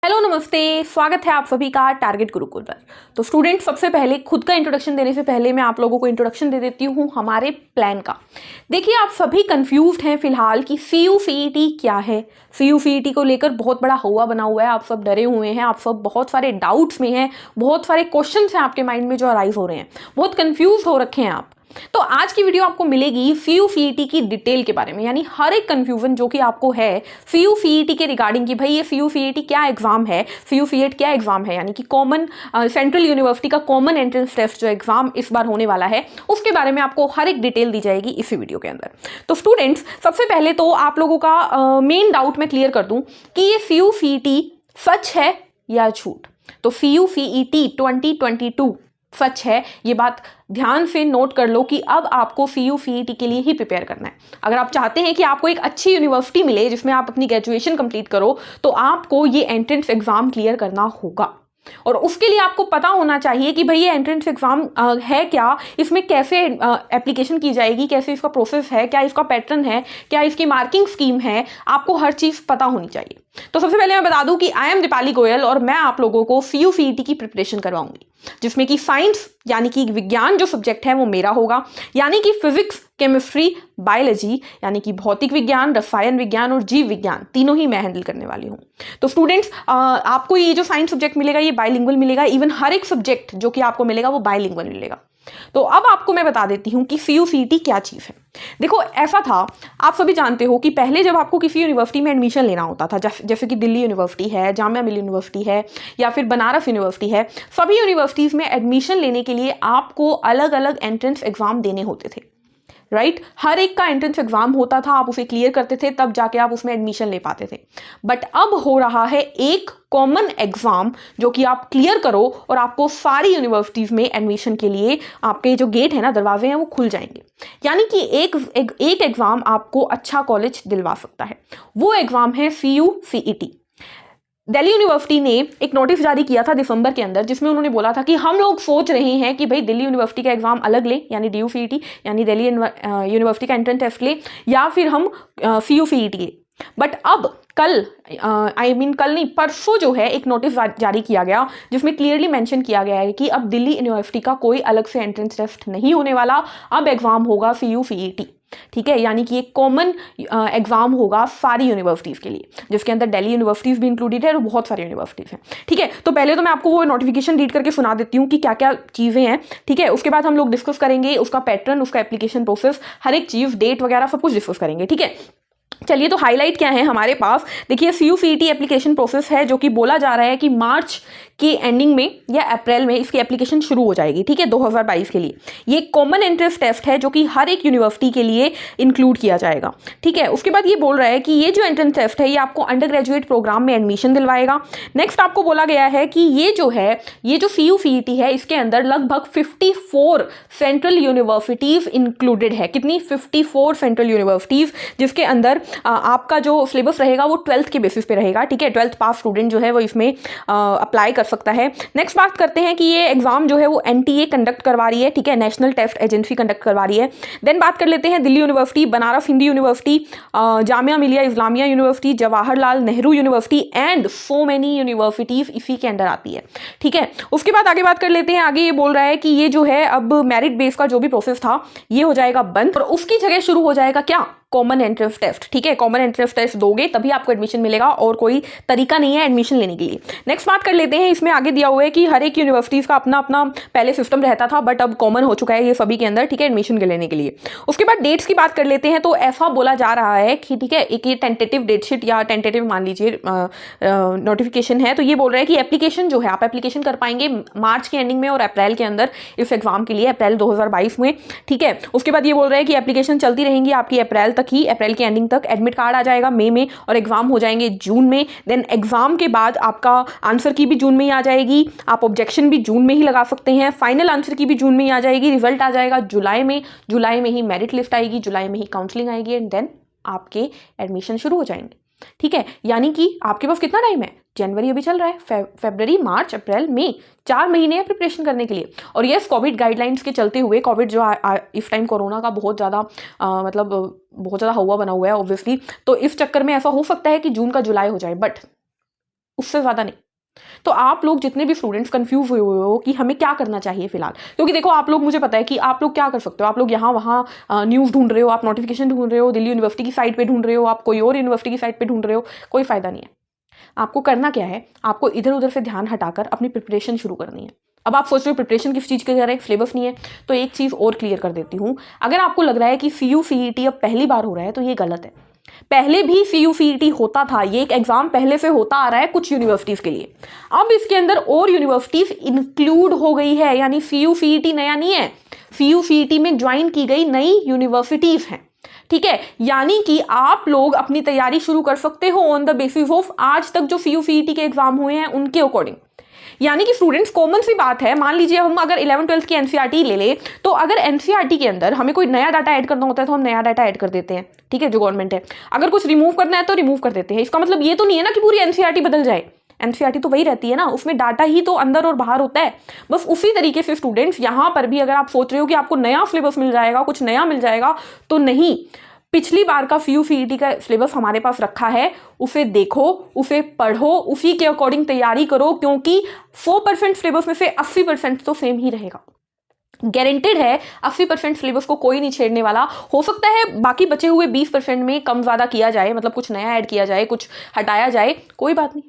Hello नमस्ते, स्वागत है आप सभी का टारगेट गुरुकुल पर। तो स्टूडेंट, सबसे पहले खुद का इंट्रोडक्शन देने से पहले मैं आप लोगों को इंट्रोडक्शन दे देती हूँ हमारे प्लान का। देखिए, आप सभी कंफ्यूज्ड हैं फिलहाल कि CU-CET क्या है। CU-CET को लेकर बहुत बड़ा हवा बना हुआ है, आप सब डरे हुए हैं, आप सब बहुत सारे डाउट्स में हैं, बहुत सारे क्वेश्चंस हैं आपके माइंड में जो अराइज हो रहे हैं, बहुत कंफ्यूज हो रखे हैं आप। तो आज की वीडियो आपको मिलेगी CU-CET की डिटेल के बारे में, यानी हर एक कंफ्यूजन जो कि आपको है CU-CET के रिगार्डिंग कि भाई ये CU-CET क्या एग्जाम है, CU-CET क्या एग्जाम है, यानी कि कॉमन सेंट्रल यूनिवर्सिटी का कॉमन एंट्रेंस टेस्ट जो एग्जाम इस बार होने वाला है उसके बारे में आपको हर एक डिटेल दी जाएगी इसी वीडियो के अंदर। तो स्टूडेंट्स, सबसे पहले तो आप लोगों का मेन डाउट मैं क्लियर कर दूं कि ये CU-CET सच है या झूठ। तो CU-CET 2022 सच है, ये बात ध्यान से नोट कर लो कि अब आपको CU-CET के लिए ही प्रिपेयर करना है। अगर आप चाहते हैं कि आपको एक अच्छी यूनिवर्सिटी मिले जिसमें आप अपनी ग्रेजुएशन कंप्लीट करो, तो आपको ये एंट्रेंस एग्जाम क्लियर करना होगा। और उसके लिए आपको पता होना चाहिए कि भाई ये एंट्रेंस एग्जाम है क्या, इसमें कैसे एप्लीकेशन की जाएगी, कैसे इसका प्रोसेस है, क्या इसका पैटर्न है, क्या इसकी मार्किंग स्कीम है, आपको हर चीज़ पता होनी चाहिए। तो सबसे पहले मैं बता दूं कि आई एम दीपाली गोयल और मैं आप लोगों को CU-CET की प्रिपरेशन करवाऊंगी, जिसमें कि साइंस यानी कि विज्ञान जो सब्जेक्ट है वो मेरा होगा, यानी कि फिजिक्स, केमिस्ट्री, बायोलॉजी यानी कि भौतिक विज्ञान, रसायन विज्ञान और जीव विज्ञान तीनों ही मैं हैंडल करने वाली हूँ। तो स्टूडेंट्स, आपको ये जो साइंस सब्जेक्ट मिलेगा ये बायलिंगुअल मिलेगा, इवन हर एक सब्जेक्ट जो कि आपको मिलेगा वो बायलिंगुअल मिलेगा। तो अब आपको मैं बता देती हूँ कि CU-CET क्या चीज़ है। देखो, ऐसा था, आप सभी जानते हो कि पहले जब आपको किसी यूनिवर्सिटी में एडमिशन लेना होता था, जैसे कि दिल्ली यूनिवर्सिटी है, जामिया मिल्लिया यूनिवर्सिटी है या फिर बनारस यूनिवर्सिटी है, सभी यूनिवर्सिटीज़ में एडमिशन लेने के लिए आपको अलग अलग एंट्रेंस एग्जाम देने होते थे, राइट। हर एक का एंट्रेंस एग्जाम होता था, आप उसे क्लियर करते थे तब जाके आप उसमें एडमिशन ले पाते थे। बट अब हो रहा है एक कॉमन एग्जाम जो कि आप क्लियर करो और आपको सारी यूनिवर्सिटीज में एडमिशन के लिए आपके जो गेट है ना, दरवाजे हैं, वो खुल जाएंगे। यानी कि एक एग्जाम आपको अच्छा कॉलेज दिलवा सकता है, वो एग्जाम है CU-CET। दिल्ली यूनिवर्सिटी ने एक नोटिस जारी किया था दिसंबर के अंदर, जिसमें उन्होंने बोला था कि हम लोग सोच रहे हैं कि भाई दिल्ली यूनिवर्सिटी का एग्जाम अलग ले, यानी DU-CET यानी दिल्ली यूनिवर्सिटी का एंट्रेंस टेस्ट ले, या फिर हम CU-CET ले। बट अब कल कल नहीं, परसों जो है एक नोटिस जारी किया गया जिसमें क्लियरली मेंशन किया गया है कि अब दिल्ली यूनिवर्सिटी का कोई अलग से एंट्रेंस टेस्ट नहीं होने वाला, अब एग्जाम होगा CU-CET। ठीक है, यानी कि एक कॉमन एग्जाम होगा सारी यूनिवर्सिटीज के लिए, जिसके अंदर दिल्ली यूनिवर्सिटीज भी इंक्लूडेड है और बहुत सारी यूनिवर्सिटीज हैं। ठीक है, तो पहले तो मैं आपको वो नोटिफिकेशन रीड करके सुना देती हूँ कि क्या क्या चीज़ें हैं। ठीक है, उसके बाद हम लोग डिस्कस करेंगे उसका पैटर्न, उसका एप्लीकेशन प्रोसेस, हर एक चीज़, डेट वगैरह सब कुछ डिस्कस करेंगे। ठीक है, चलिए, तो हाईलाइट क्या है हमारे पास। देखिए, CU-CET एप्लीकेशन प्रोसेस है जो कि बोला जा रहा है कि मार्च की एंडिंग में या अप्रैल में इसकी एप्लीकेशन शुरू हो जाएगी। ठीक है, 2022 के लिए ये कॉमन एंट्रेंस टेस्ट है जो कि हर एक यूनिवर्सिटी के लिए इंक्लूड किया जाएगा। ठीक है, उसके बाद ये बोल रहा है कि ये जो एंट्रेंस टेस्ट है ये आपको अंडर ग्रेजुएट प्रोग्राम में एडमिशन दिलवाएगा। नेक्स्ट आपको बोला गया है कि ये जो CU-CET है इसके अंदर लगभग 54 सेंट्रल यूनिवर्सिटीज इंक्लूडेड है। कितनी? 54 सेंट्रल यूनिवर्सिटीज, जिसके अंदर आपका जो सिलेबस रहेगा वो 12th के बेसिस पे रहेगा। ठीक है, 12th पास स्टूडेंट जो है वो इसमें अप्लाई कर सकता है। नेक्स्ट बात करते हैं कि ये एग्जाम जो है वो NTA कंडक्ट करवा रही है। ठीक है, नेशनल टेस्ट एजेंसी कंडक्ट करवा रही है। देन बात कर लेते हैं Delhi university, Banaras Hindu university, Jamia Millia Islamia university, Jawaharlal Nehru university and so many universities इसी के अंडर आती है। ठीक है, उसके बाद आगे बात कर लेते हैं। आगे ये बोल रहा है कि ये जो है अब मेरिट बेस का जो भी प्रोसेस था ये हो जाएगा बंद और उसकी जगह शुरू हो जाएगा क्या? Common entrance test. ठीक है, कॉमन एंट्रेंस टेस्ट दोगे तभी आपको एडमिशन मिलेगा और कोई तरीका नहीं है एडमिशन लेने के लिए। नेक्स्ट बात कर लेते हैं, इसमें आगे दिया हुआ है कि हर एक यूनिवर्सिटीज का अपना अपना पहले सिस्टम रहता था बट अब कॉमन हो चुका है ये सभी के अंदर। ठीक है, एडमिशन के लेने के लिए। उसके बाद डेट्स की बात कर लेते हैं। तो ऐसा बोला जा रहा है कि ठीक है, एक ये टेंटेटिव डेटशीट या टेंटेटिव मान लीजिए नोटिफिकेशन है, तो ये बोल रहा है कि एप्लीकेशन जो है आप एप्लीकेशन कर पाएंगे मार्च के एंडिंग में और अप्रैल के अंदर इस एग्जाम के लिए, अप्रैल 2022 में। ठीक है, उसके बाद ये बोल रहा है कि एप्लीकेशन चलती रहेंगी आपकी अप्रैल तक ही, अप्रैल के एंडिंग तक। एडमिट कार्ड आ जाएगा मई में और एग्जाम हो जाएंगे जून में। देन एग्जाम के बाद आपका आंसर की भी जून में ही आ जाएगी, आप ऑब्जेक्शन भी जून में ही लगा सकते हैं, फाइनल आंसर की भी जून में ही आ जाएगी, रिजल्ट आ जाएगा जुलाई में, जुलाई में ही मेरिट लिस्ट आएगी, जुलाई में ही काउंसलिंग आएगी एंड देन आपके एडमिशन शुरू हो जाएंगे। ठीक है, यानी कि आपके पास कितना टाइम है? जनवरी अभी चल रहा है, फरवरी, मार्च, अप्रैल, मई, 4 महीने हैं प्रिपरेशन करने के लिए। और यस, कोविड गाइडलाइंस के चलते हुए, कोविड जो इस टाइम कोरोना का बहुत ज़्यादा बहुत ज़्यादा हवा बना हुआ है ऑब्वियसली, तो इस चक्कर में ऐसा हो सकता है कि जून का जुलाई हो जाए, बट उससे ज़्यादा नहीं। तो आप लोग जितने भी स्टूडेंट्स कंफ्यूज हुए हो कि हमें क्या करना चाहिए फिलहाल, क्योंकि देखो आप लोग, मुझे पता है कि आप लोग क्या कर सकते हो, आप लोग यहाँ वहाँ न्यूज़ ढूंढ रहे हो, आप नोटिफिकेशन ढूंढ रहे हो, दिल्ली यूनिवर्सिटी की साइट पे ढूंढ रहे हो, आप कोई और यूनिवर्सिटी की साइट पे ढूंढ रहे हो, कोई फायदा नहीं है। आपको करना क्या है, आपको इधर उधर से ध्यान हटाकर अपनी प्रिपरेशन शुरू करनी है। अब आप सोच रहे हो प्रिपरेशन किस चीज़ के कर रहे हैं, सिलेबस नहीं है, तो एक चीज़ और क्लियर कर देती हूँ। अगर आपको लग रहा है कि CU CET अब पहली बार हो रहा है तो ये गलत है। पहले भी CU CET होता था, ये एक एग्जाम पहले से होता आ रहा है कुछ यूनिवर्सिटीज के लिए। अब इसके अंदर और यूनिवर्सिटीज इंक्लूड हो गई है, यानी CU CET नया नहीं है, CU CET में ज्वाइन की गई नई यूनिवर्सिटीज हैं। ठीक है, यानी कि आप लोग अपनी तैयारी शुरू कर सकते हो ऑन द बेसिस ऑफ आज तक जो CU CET के एग्जाम हुए हैं उनके अकॉर्डिंग। यानी कि स्टूडेंट्स, कॉमन सी बात है, मान लीजिए हम अगर 11th-12th की NCERT ले ले, तो अगर NCERT के अंदर हमें कोई नया डाटा ऐड करना होता है तो हम नया डाटा ऐड कर देते हैं, ठीक है, जो गवर्नमेंट है। अगर कुछ रिमूव करना है तो रिमूव कर देते हैं। इसका मतलब ये तो नहीं है ना कि पूरी NCERT बदल जाए, NCERT तो वही रहती है ना, उसमें डाटा ही तो अंदर और बाहर होता है। बस उसी तरीके से स्टूडेंट्स यहाँ पर भी अगर आप सोच रहे हो कि आपको नया सिलेबस मिल जाएगा, कुछ नया मिल जाएगा, तो नहीं। पिछली बार का CU CET का सिलेबस हमारे पास रखा है, उसे देखो, उसे पढ़ो, उसी के अकॉर्डिंग तैयारी करो, क्योंकि 100% सिलेबस में से 80% तो सेम ही रहेगा। गारंटेड है 80% सिलेबस को कोई नहीं छेड़ने वाला। हो सकता है बाकी बचे हुए 20% में कम ज़्यादा किया जाए, मतलब कुछ नया ऐड किया जाए, कुछ हटाया जाए, कोई बात नहीं,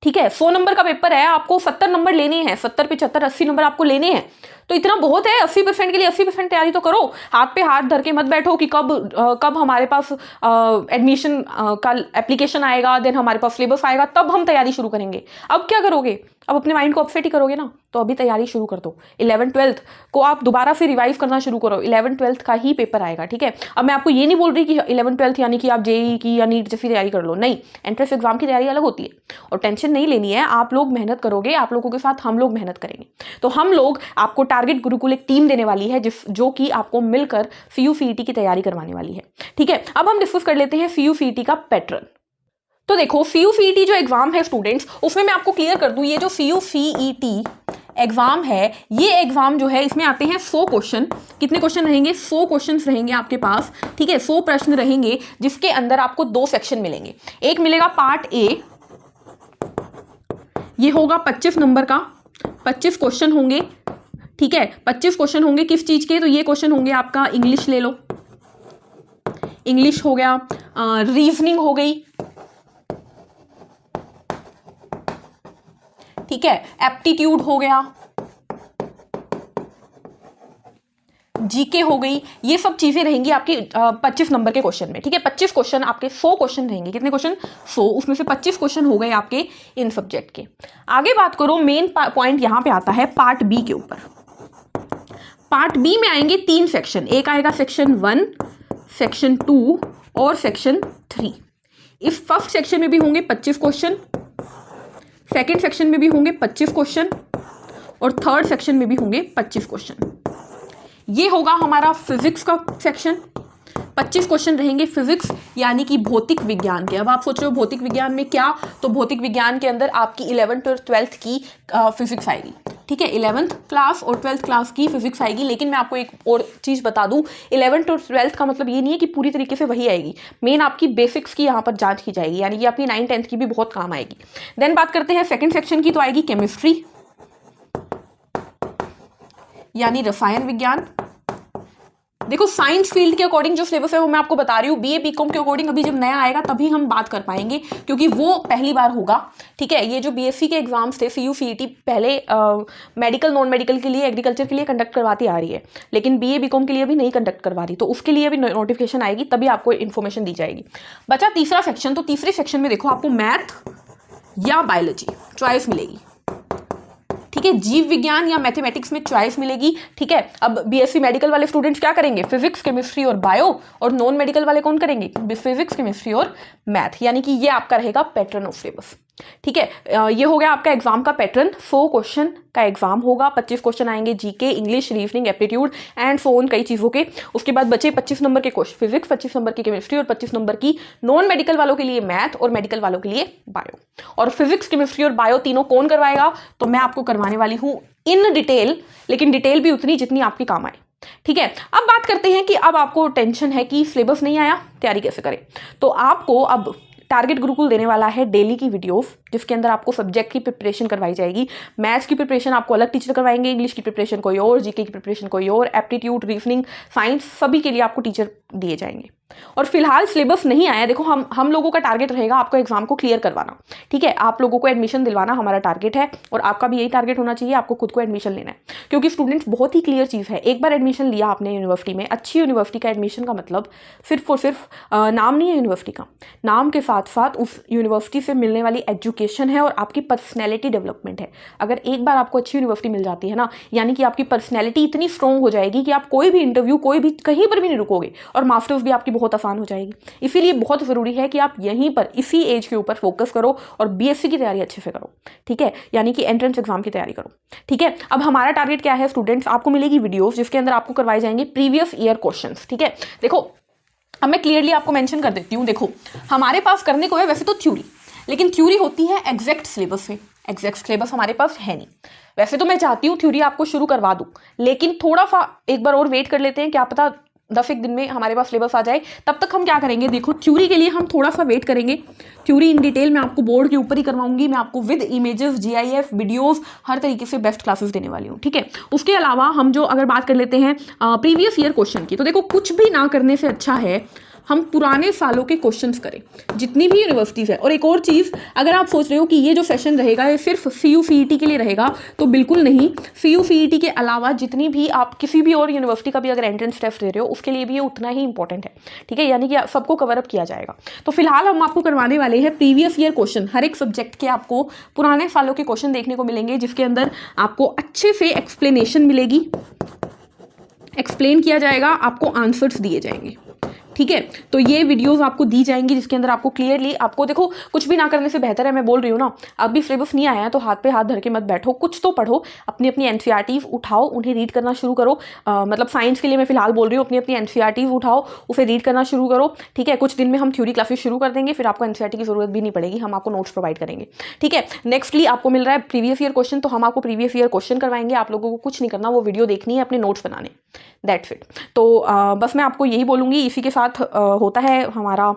ठीक है। 100 नंबर का पेपर है, आपको 70 नंबर लेने हैं, 70, 75, 80 नंबर आपको लेने हैं, तो इतना बहुत है। 80% के लिए 80% तैयारी तो करो। हाथ पे हाथ धर के मत बैठो कि कब हमारे पास एडमिशन का एप्लीकेशन आएगा, देन हमारे पास सिलेबस आएगा, तब हम तैयारी शुरू करेंगे। अब क्या करोगे, अब अपने माइंड को अपसेट ही करोगे ना, तो अभी तैयारी शुरू कर दो। 11th-12th को आप दोबारा से रिवाइज करना शुरू करो, 11th-12th का ही पेपर आएगा, ठीक है। अब मैं आपको ये नहीं बोल रही कि 11th-12th यानी कि आप JEE की या नीट जैसी तैयारी कर लो, नहीं, एंट्रेंस एग्जाम की तैयारी अलग होती है। और टेंशन नहीं लेनी है, आप लोग मेहनत करोगे, आप लोगों के साथ हम लोग मेहनत करेंगे। तो हम लोग आपको टारगेट गुरुकुल एक टीम देने वाली है, जो कि आपको मिलकर CU CET की तैयारी करवाने वाली है, ठीक है। अब हम डिस्कस कर लेते हैं CU CET का पैटर्न। तो देखो, CU CET जो एग्जाम है स्टूडेंट्स, उसमें मैं आपको क्लियर कर दूं, ये जो CU CET एग्जाम है, ये एग्जाम जो है, इसमें आते हैं 100 क्वेश्चन। कितने क्वेश्चन रहेंगे? 100 क्वेश्चन रहेंगे आपके पास, ठीक है। 100 प्रश्न रहेंगे, जिसके अंदर आपको 2 सेक्शन मिलेंगे। एक मिलेगा पार्ट A, ये होगा 25 नंबर का, 25 क्वेश्चन होंगे, ठीक है। 25 क्वेश्चन होंगे किस चीज के? तो ये क्वेश्चन होंगे आपका, इंग्लिश ले लो, इंग्लिश हो गया, रीजनिंग हो गई, ठीक है, एप्टीट्यूड हो गया, GK हो गई। ये सब चीजें रहेंगी आपकी 25 नंबर के क्वेश्चन में, ठीक है। 25 क्वेश्चन आपके, 100 क्वेश्चन रहेंगे। कितने क्वेश्चन? 100, उसमें से 25 क्वेश्चन हो गए आपके इन सब्जेक्ट के। आगे बात करो, मेन पॉइंट यहां पे आता है पार्ट B के ऊपर। पार्ट B में आएंगे 3 सेक्शन, एक आएगा सेक्शन 1, सेक्शन 2 और सेक्शन 3। इस फर्स्ट सेक्शन में भी होंगे 25 क्वेश्चन, सेकेंड सेक्शन में भी होंगे 25 क्वेश्चन और थर्ड सेक्शन में भी होंगे 25 क्वेश्चन। ये होगा हमारा फिजिक्स का सेक्शन, 25 क्वेश्चन रहेंगे फिजिक्स यानी कि भौतिक विज्ञान के। अब आप सोच रहे हो भौतिक विज्ञान में क्या, तो भौतिक विज्ञान के अंदर आपकी 11th और 12th की फिजिक्स आएगी, ठीक है। 11th क्लास और 12th क्लास की फिजिक्स आएगी। लेकिन मैं आपको एक और चीज़ बता दूं, 11th और 12th का मतलब ये नहीं है कि पूरी तरीके से वही आएगी, मेन आपकी बेसिक्स की यहाँ पर जांच की जाएगी, यानी कि आपकी 9th 10th की भी बहुत काम आएगी। देन बात करते हैं सेकेंड सेक्शन की, तो आएगी केमिस्ट्री यानी रसायन विज्ञान। देखो, साइंस फील्ड के अकॉर्डिंग जो सिलेबस है वो मैं आपको बता रही हूँ, BA BCom के अकॉर्डिंग अभी जब नया आएगा तभी हम बात कर पाएंगे, क्योंकि वो पहली बार होगा, ठीक है। ये जो BSc के एग्जाम्स थे, CU CET पहले मेडिकल नॉन मेडिकल के लिए, एग्रीकल्चर के लिए कंडक्ट करवाती आ रही है, लेकिन BA BCom के लिए अभी नहीं कंडक्ट करवा रही, तो उसके लिए भी नोटिफिकेशन आएगी, तभी आपको इन्फॉर्मेशन दी जाएगी। बचा तीसरा सेक्शन, तो तीसरे सेक्शन में देखो आपको मैथ या बायोलॉजी चॉइस मिलेगी, ठीक है। जीव विज्ञान या मैथमेटिक्स में चॉइस मिलेगी, ठीक है। अब BSc मेडिकल वाले स्टूडेंट्स क्या करेंगे? फिजिक्स, केमिस्ट्री और बायो, और नॉन मेडिकल वाले कौन करेंगे? फिजिक्स, केमिस्ट्री और मैथ, यानी कि ये आपका रहेगा पैटर्न ऑफ सिलेबस, ठीक है। ये हो गया आपका एग्जाम का पैटर्न। 100 क्वेश्चन का एग्जाम होगा, 25 क्वेश्चन आएंगे GK, English, reasoning, aptitude and so on, कई चीज़ों के। उसके बाद बचे 25 नंबर के क्वेश्चन फिजिक्स, 25 नंबर की केमिस्ट्री और 25 नंबर की नॉन मेडिकल वालों के लिए मैथ और मेडिकल वालों के लिए बायो। और फिजिक्स, केमिस्ट्री और बायो तीनों कौन करवाएगा? तो मैं आपको करवाने वाली हूँ इन डिटेल, लेकिन डिटेल भी उतनी जितनी आपके काम आए, ठीक है। अब बात करते हैं कि अब आपको टेंशन है कि सिलेबस नहीं आया, तैयारी कैसे करें। तो आपको अब टारगेट गुरुकुल देने वाला है डेली की वीडियोस, जिसके अंदर आपको सब्जेक्ट की प्रिपरेशन करवाई जाएगी। मैथ्स की प्रिपरेशन आपको अलग टीचर करवाएंगे, इंग्लिश की प्रिपरेशन कोई और, जीके की प्रिपरेशन कोई और, एप्टीट्यूड, रीजनिंग, साइंस, सभी के लिए आपको टीचर दिए जाएंगे। और फिलहाल सिलेबस नहीं आया। देखो हम लोगों का टारगेट रहेगा आपको एग्जाम को क्लियर करवाना, ठीक है, आप लोगों को एडमिशन दिलवाना हमारा टारगेट है, और आपका भी यही टारगेट होना चाहिए, आपको खुद को एडमिशन लेना है। क्योंकि स्टूडेंट्स बहुत ही क्लियर चीज़ है, एक बार एडमिशन लिया आपने यूनिवर्सिटी में, अच्छी यूनिवर्सिटी का एडमिशन का मतलब सिर्फ और सिर्फ नाम नहीं है यूनिवर्सिटी का, नाम के साथ साथ उस यूनिवर्सिटी से मिलने वाली एजुकेशन है और आपकी पर्सनैलिटी डेवलपमेंट है। अगर एक बार आपको अच्छी यूनिवर्सिटी मिल जाती है ना, यानी कि आपकी पर्सनैलिटी इतनी स्ट्रॉन्ग हो जाएगी कि आप कोई भी इंटरव्यू, कोई भी कहीं पर भी नहीं रुकोगे, और मास्टर्स भी आपकी बहुत आसान हो जाएगी। इसीलिए बहुत ज़रूरी है कि आप यहीं पर इसी एज के ऊपर फोकस करो और बीएससी की तैयारी अच्छे से करो, ठीक है, यानी कि एंट्रेंस एग्जाम की तैयारी करो, ठीक है। अब हमारा टारगेट क्या है स्टूडेंट्स, आपको मिलेगी वीडियोस जिसके अंदर आपको करवाए जाएंगे प्रीवियस ईयर क्वेश्चंस, ठीक है। देखो अब मैं क्लियरली आपको मेंशन कर देती हूँ, देखो हमारे पास करने को है वैसे तो थ्योरी, लेकिन थ्योरी होती है एग्जैक्ट सिलेबस में, एग्जैक्ट सिलेबस हमारे पास है नहीं। वैसे तो मैं चाहती हूँ थ्योरी आपको शुरू करवा दूँ, लेकिन थोड़ा सा एक बार और वेट कर लेते हैं, क्या पता 10 दिन में हमारे पास सिलेबस आ जाए। तब तक हम क्या करेंगे, देखो थ्योरी के लिए हम थोड़ा सा वेट करेंगे। थ्योरी इन डिटेल मैं आपको बोर्ड के ऊपर ही करवाऊंगी, मैं आपको विद इमेजेस, GIF, वीडियोस, हर तरीके से बेस्ट क्लासेस देने वाली हूँ, ठीक है। उसके अलावा हम जो अगर बात कर लेते हैं प्रीवियस ईयर क्वेश्चन की, तो देखो कुछ भी ना करने से अच्छा है हम पुराने सालों के क्वेश्चंस करें, जितनी भी यूनिवर्सिटीज़ है। और एक और चीज़, अगर आप सोच रहे हो कि ये जो सेशन रहेगा ये सिर्फ CU CET के लिए रहेगा, तो बिल्कुल नहीं। CU CET के अलावा जितनी भी आप किसी भी और यूनिवर्सिटी का भी अगर एंट्रेंस टेस्ट दे रहे हो, उसके लिए भी ये उतना ही इंपॉर्टेंट है, ठीक है, यानी कि सबको कवर अप किया जाएगा। तो फिलहाल हम आपको करवाने वाले हैं प्रीवियस ईयर क्वेश्चन, हर एक सब्जेक्ट के आपको पुराने सालों के क्वेश्चन देखने को मिलेंगे, जिसके अंदर आपको अच्छे से एक्सप्लेनेशन मिलेगी, एक्सप्लेन किया जाएगा, आपको आंसर्स दिए जाएंगे, ठीक है। तो ये वीडियोस आपको दी जाएंगी जिसके अंदर आपको क्लियरली, आपको देखो कुछ भी ना करने से बेहतर है, मैं बोल रही हूँ ना, अभी सिलेबस नहीं आया है तो हाथ पे हाथ धर के मत बैठो, कुछ तो पढ़ो, अपनी अपनी NCERTs उठाओ, उन्हें रीड करना शुरू करो। मतलब साइंस के लिए मैं फिलहाल बोल रही हूँ, अपनी अपनी NCERTs उठाओ, उसे रीड करना शुरू करो, ठीक है। कुछ दिन में हम थ्योरी क्लासेस शुरू कर देंगे, फिर आपको NCERT की जरूरत भी नहीं पड़ेगी, हम आपको नोट्स प्रोवाइड करेंगे, ठीक है। नेक्स्टली आपको मिल रहा है प्रीवियस ईयर क्वेश्चन, तो हम आपको प्रीवियस ईयर क्वेश्चन करवाएंगे, आप लोगों को कुछ नहीं करना, वो वीडियो देखनी है, अपने नोट्स बनाने, दैट्स इट। तो बस मैं आपको यही बोलूँगी, इसी के साथ होता है हमारा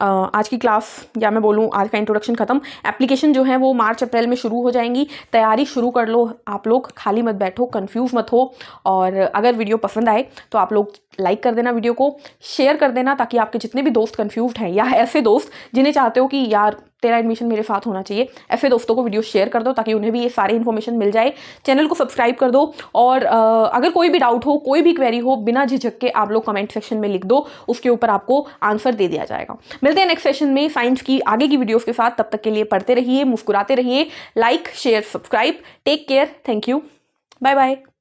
आज की क्लास, या मैं बोलूँ आज का इंट्रोडक्शन खत्म। एप्लीकेशन जो है वो मार्च अप्रैल में शुरू हो जाएंगी, तैयारी शुरू कर लो आप लोग, खाली मत बैठो, कंफ्यूज मत हो। और अगर वीडियो पसंद आए तो आप लोग लाइक कर देना, वीडियो को शेयर कर देना, ताकि आपके जितने भी दोस्त कंफ्यूज्ड हैं या ऐसे दोस्त जिन्हें चाहते हो कि यार तेरा एडमिशन मेरे साथ होना चाहिए, ऐसे दोस्तों को वीडियो शेयर कर दो ताकि उन्हें भी ये सारी इन्फॉर्मेशन मिल जाए। चैनल को सब्सक्राइब कर दो, और अगर कोई भी डाउट हो, कोई भी क्वेरी हो, बिना झिझक के आप लोग कमेंट सेक्शन में लिख दो, उसके ऊपर आपको आंसर दे दिया जाएगा। मिलते हैं नेक्स्ट सेशन में साइंस की आगे की वीडियोस के साथ, तब तक के लिए पढ़ते रहिए, मुस्कुराते रहिए, like share subscribe, take care, thank you, bye bye.